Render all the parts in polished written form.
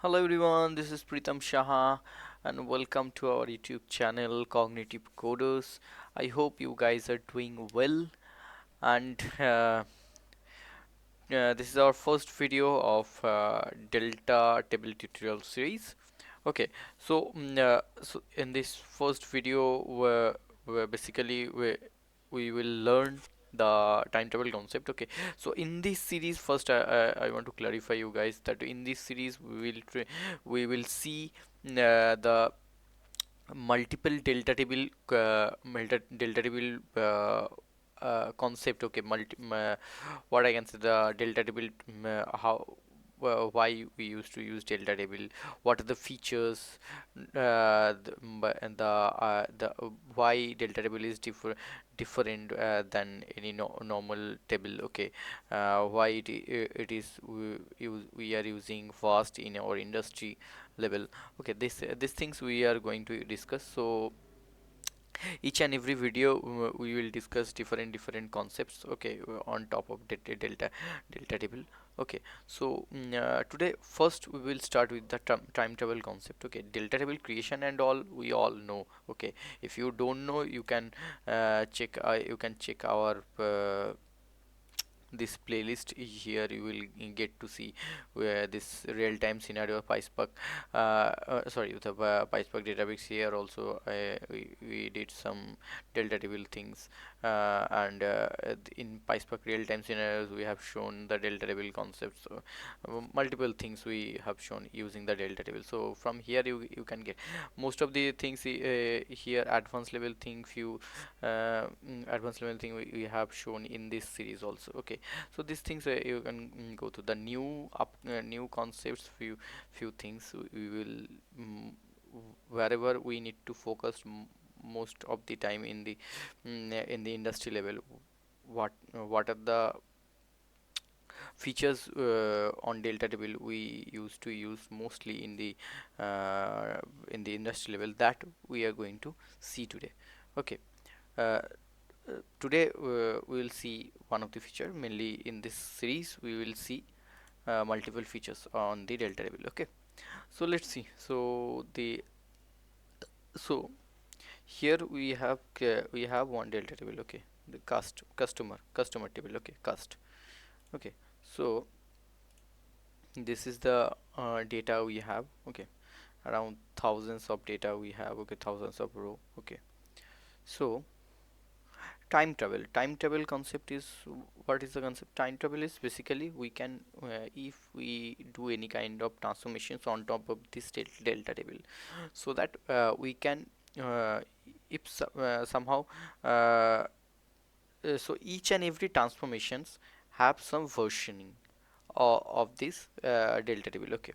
Hello everyone, this is Pritam Shaha and welcome to our YouTube channel Cognitive Coders. I hope you guys are doing well and this is our first video of Delta Table tutorial series. Okay, so in this first video, where basically we will learn the timetable concept. Okay, so in this series, first I want to clarify you guys that in this series we will see the multiple delta table concept. Okay, what I can say, the delta table, how why we used to use delta table, what are the features, and the why delta table is different than any normal table. Okay, why it is we are using fast in our industry level. Okay, these things we are going to discuss. So each and every video we will discuss different concepts. Okay, on top of delta table. Okay, so today first we will start with the timetable concept. Okay, delta table creation and all we all know. Okay, if you don't know, you can check our this playlist. Here you will get to see where this real-time scenario pyspark, sorry, the pyspark database. Here also we did some delta table things, in pyspark real-time scenarios we have shown the delta table concepts. So multiple things we have shown using the delta table. So from here you can get most of the things. Here advanced level thing, few advanced level thing we have shown in this series also. Okay, so these things you can go to the new concepts. Few things we will, mm, wherever we need to focus most of the time in the industry level. What are the features on delta table we used to use mostly in the industry level, that we are going to see today. Okay, uh, today we will see one of the feature. Mainly in this series we will see multiple features on the delta table. Okay, so let's see. So here we have one delta table. Okay, the customer table. Okay, cust. Okay, so this is the data we have. Okay, around thousands of data we have. Okay, thousands of row. Okay, so time travel concept is, what is the concept? Time travel is basically we can, if we do any kind of transformations on top of this delta table, so that we can, uh, if somehow, uh, so each and every transformations have some versioning of this delta table. Okay,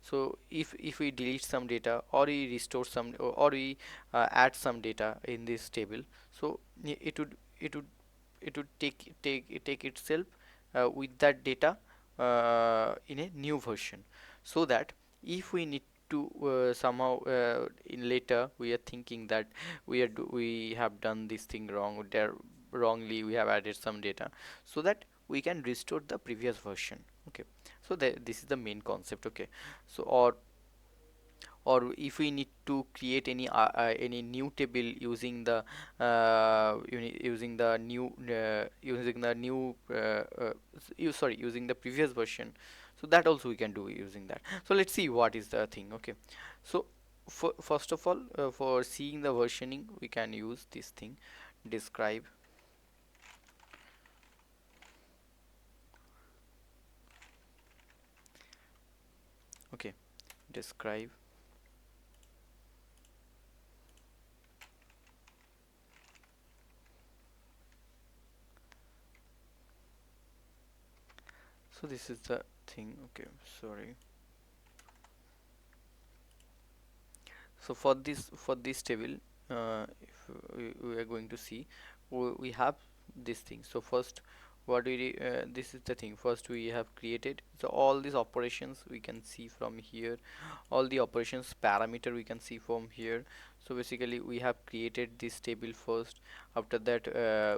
so if we delete some data, or we restore some, or we add some data in this table, so it would it would take itself with that data in a new version, so that if we need to somehow, in later we are thinking that we have done this thing wrong there, wrongly we have added some data, so that we can restore the previous version. Okay, so this is the main concept. Okay, so or if we need to create any new table using the using the new sorry, using the previous version, so that also we can do using that. So let's see what is the thing. Okay, so first of all, for seeing the versioning we can use this thing, describe. Okay, describe. So this is the thing. Okay, sorry. So for this table, if we are going to see, we have this thing. So first, this is the thing. First we have created, so all these operations we can see from here, all the operations parameter we can see from here. So basically we have created this table first. After that,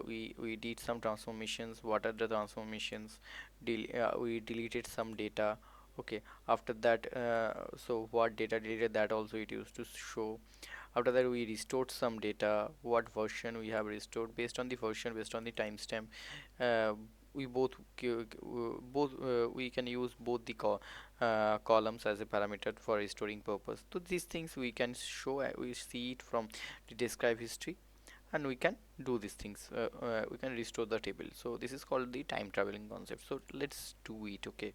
we did some transformations. What are the transformations? We deleted some data. Okay, after that, so what data deleted, that also it used to show. After that, we restored some data, what version we have restored. Based on the version, based on the timestamp, uh, we we can use both the columns as a parameter for restoring purpose. So these things we can show, we see it from the describe history, and we can do these things. We can restore the table. So this is called the time traveling concept. So let's do it. Okay.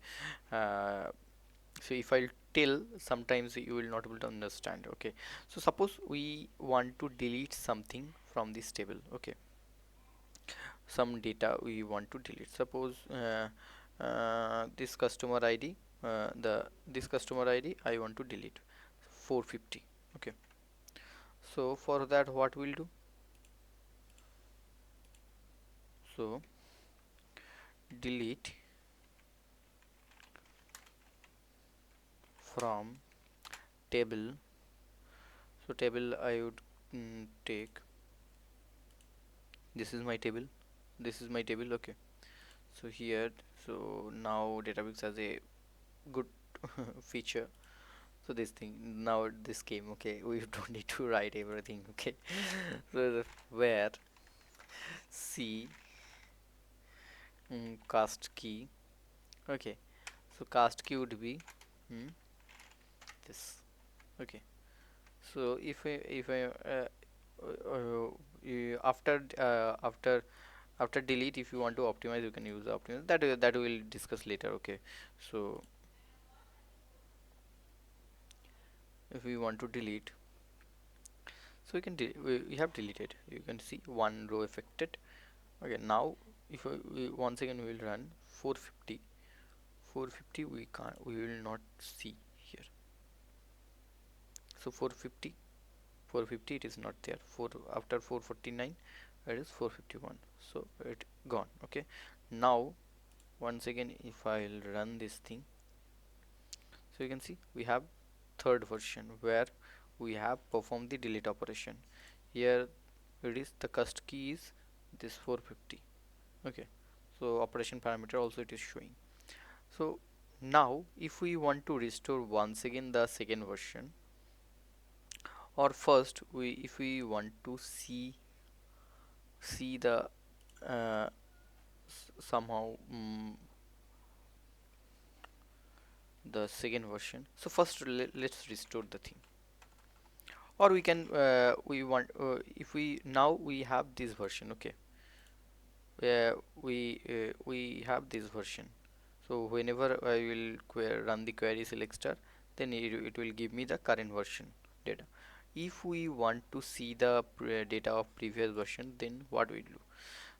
uh, so if I'll tell, sometimes you will not able to understand. Okay, so suppose we want to delete something from this table. Okay, some data we want to delete. Suppose this customer ID, the this customer ID I want to delete 450. Okay, so for that what we'll do, so delete from table. So table I would take, this is my table, this is my table. Okay, so here, so now Databricks has a good feature. So this thing, now this came. Okay, we don't need to write everything. Okay, so where c cast key. Okay, so cast key would be mm, this. Okay, so if I after delete, if you want to optimize, you can use the optimize, that we'll discuss later. Okay, so if we want to delete, so we have deleted, you can see one row affected. Okay, now if we once again we will run 450. 450 we can't, we will not see here. So 450, 450 it is not there. After 449 it is 451, so it gone. Okay, now once again if I'll run this thing, so you can see we have third version where we have performed the delete operation. Here it is, the cust key is this 450. Okay, so operation parameter also it is showing. So now if we want to restore once again the second version, or first we if we want to see the uh, somehow the second version, so first let's restore the thing. Or we can we want if we now we have this version. Okay, we have this version. So whenever I will run the query select star, then it will give me the current version data. If we want to see the data of previous version, then what we do,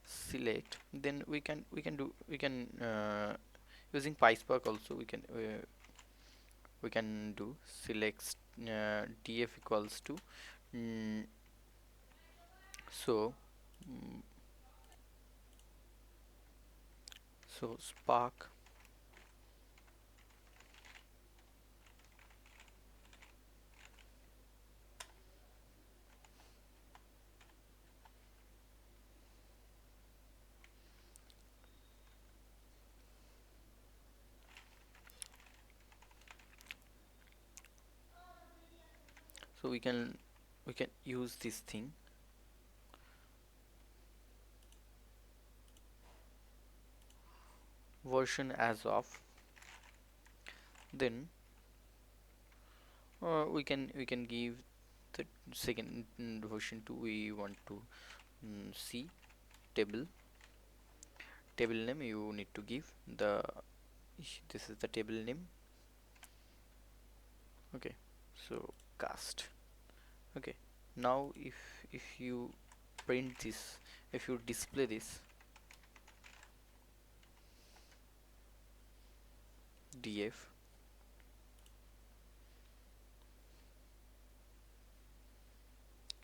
select, then we can using pyspark also we can do select df equals to mm, so mm, so spark. So we can use this thing, version as of, then we can give the second version 2 we want to see table. Table name you need to give the this is the table name. Okay, so cast. Okay, now if you print this, if you display this df,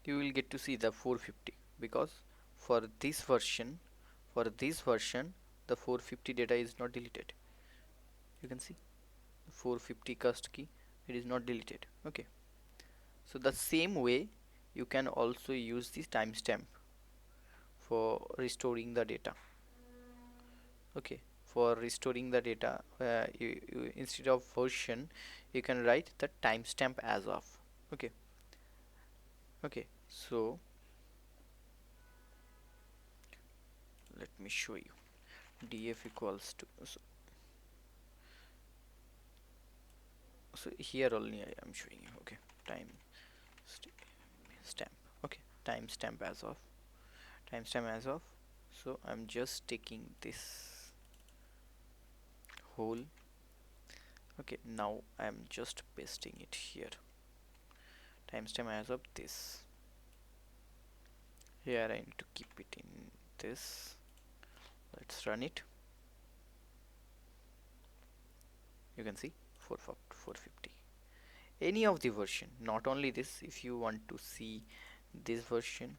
you will get to see the 450, because for this version, the 450 data is not deleted. You can see 450 cast key, it is not deleted. Okay, so the same way you can also use this timestamp for restoring the data. Okay, for restoring the data, instead of version you can write the timestamp as of. Okay. Okay, so let me show you. Df equals to, so here only I am showing you. Okay, time stamp. Okay, timestamp as of, timestamp as of. So I'm just taking this whole. Okay, now I'm just pasting it here. Timestamp as of this. Here I need to keep it in this. Let's run it. You can see 450. Any of the version, not only this. If you want to see this version,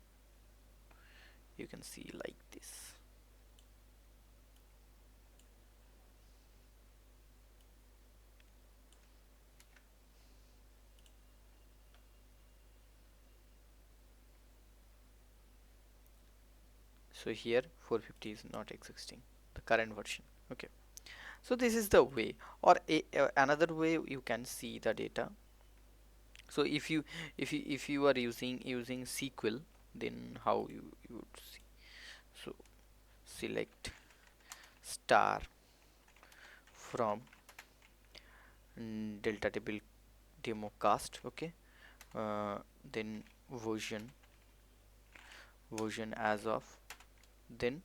you can see like this. So here 450 is not existing, the current version. Okay, so this is the way, or another way you can see the data. So if you are using SQL, then how you would see. So select star from delta table demo cast. Okay, then version as of, then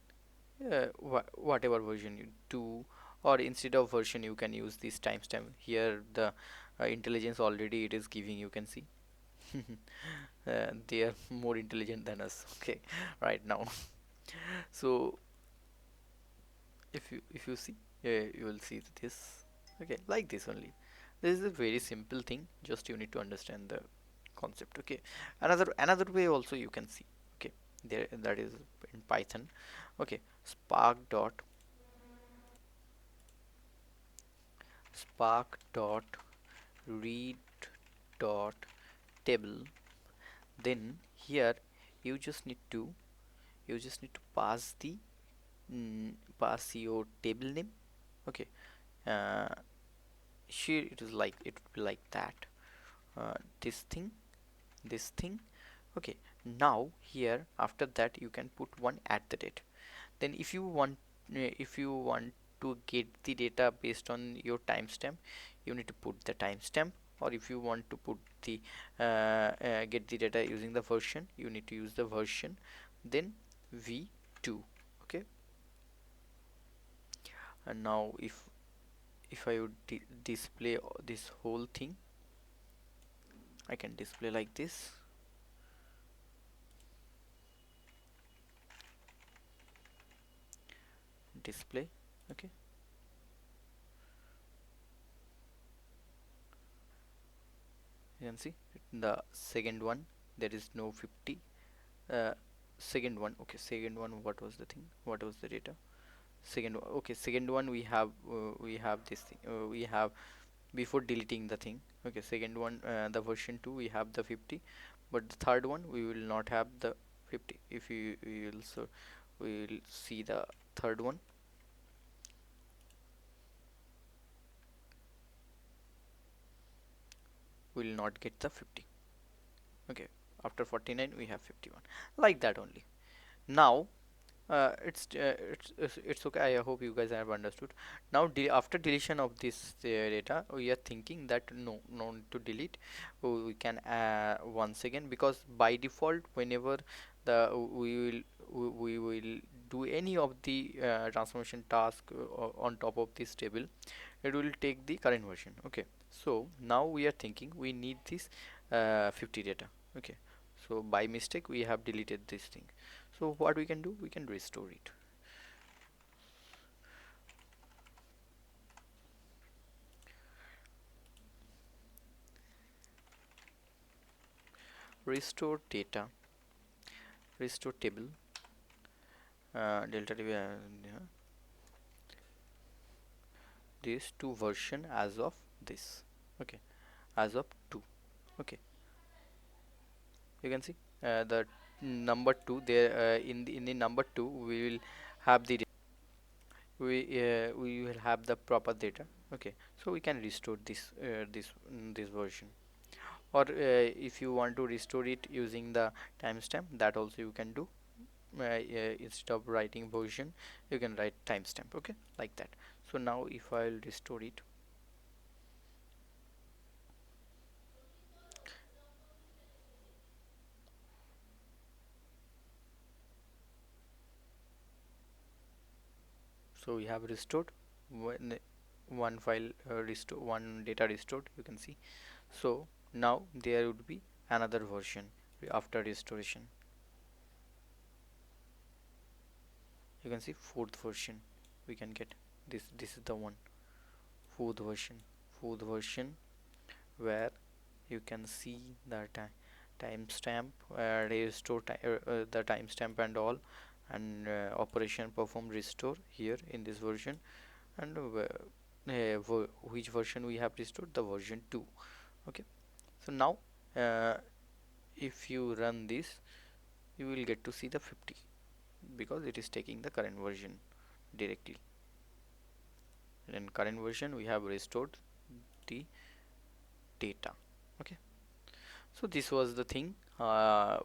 whatever version you do, or instead of version you can use this timestamp. Here the intelligence already it is giving, you can see. They are more intelligent than us. Okay, right now. So if you see, you will see this. Okay, like this only. This is a very simple thing, just you need to understand the concept. Okay, another way also you can see. Okay, there, that is in Python. Okay, spark dot read dot table. Then here you just need to pass the pass your table name. Okay, uh, here it is like, it would be like that. This thing, this thing. Okay, now here after that you can put one at the date. Then if you want to get the data based on your timestamp, you need to put the timestamp. Or if you want to put the get the data using the version, you need to use the version, then v2. Okay, and now if I would display this whole thing, I can display like this. Display. Okay, you can see the second one, there is no 50. uh, Second one. Okay, second one, what was the thing, what was the data? Second one. Okay, second one we have this thing, we have before deleting the thing. Okay, second one, the version 2 we have the 50, but the third one we will not have the 50. If we also we will see the third one, we will not get the 50. Okay, after 49 we have 51, like that only. Now it's okay. I hope you guys have understood. Now after deletion of this data, we are thinking that no need to delete. We can once again, because by default whenever the we will do any of the transformation task on top of this table, it will take the current version. Okay, so now we are thinking we need this 50 data. Okay, so by mistake we have deleted this thing. So what we can do, we can restore it. Restore data, restore table, delta table, this to version as of this. Okay, as of 2. Okay, you can see the number 2 there, in the number 2 we will have the we will have the proper data. Okay, so we can restore this version, or if you want to restore it using the timestamp, that also you can do. Instead of writing version, you can write timestamp. Okay, like that. So now if I'll restore it, so we have restored one file, restore one data restored, you can see. So now there would be another version after restoration. You can see fourth version we can get. This is the one, fourth version. Fourth version, where you can see the timestamp, restore the timestamp and all, and operation perform restore here in this version. And which version we have restored? The version 2. Okay, so now uh, if you run this, you will get to see the 50, because it is taking the current version directly. In current version we have restored the data. Okay, so this was the thing.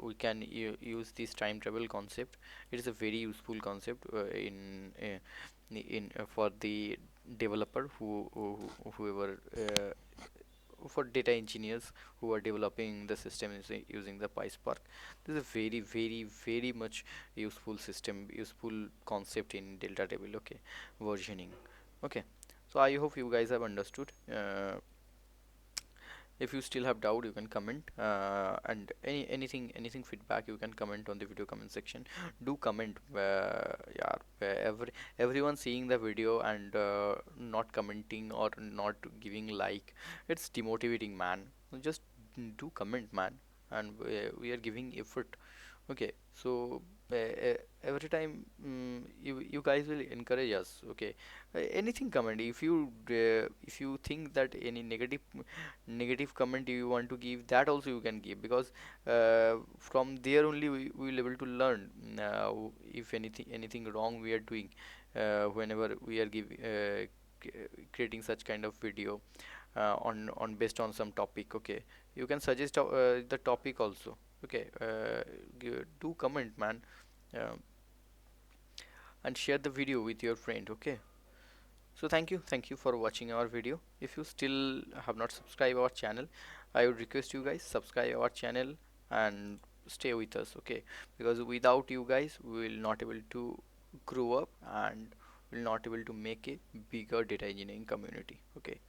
We can use this time travel concept. It is a very useful concept in for the developer whoever for data engineers who are developing the system using the PySpark. This is a very much useful system, useful concept in delta table. Okay, versioning. Okay, so I hope you guys have understood. If you still have doubt, you can comment, and anything feedback you can comment on the video comment section. Do comment. Yeah, everyone seeing the video and not commenting or not giving like, it's demotivating, man. Just do comment, man, and we are giving effort. Okay, so every time, you guys will encourage us. Okay, anything comment. If you think that any negative comment you want to give, that also you can give, because from there only we will able to learn if anything wrong we are doing, whenever we are creating such kind of video on based on some topic. Okay, you can suggest the topic also. Okay, do comment, man, uh, and share the video with your friend. Okay, so thank you for watching our video. If you still have not subscribed our channel, I would request you guys subscribe our channel and stay with us. Okay, because without you guys we will not able to grow up and will not able to make a bigger data engineering community. Okay,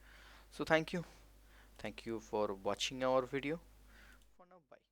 so thank you for watching our video. For now, bye.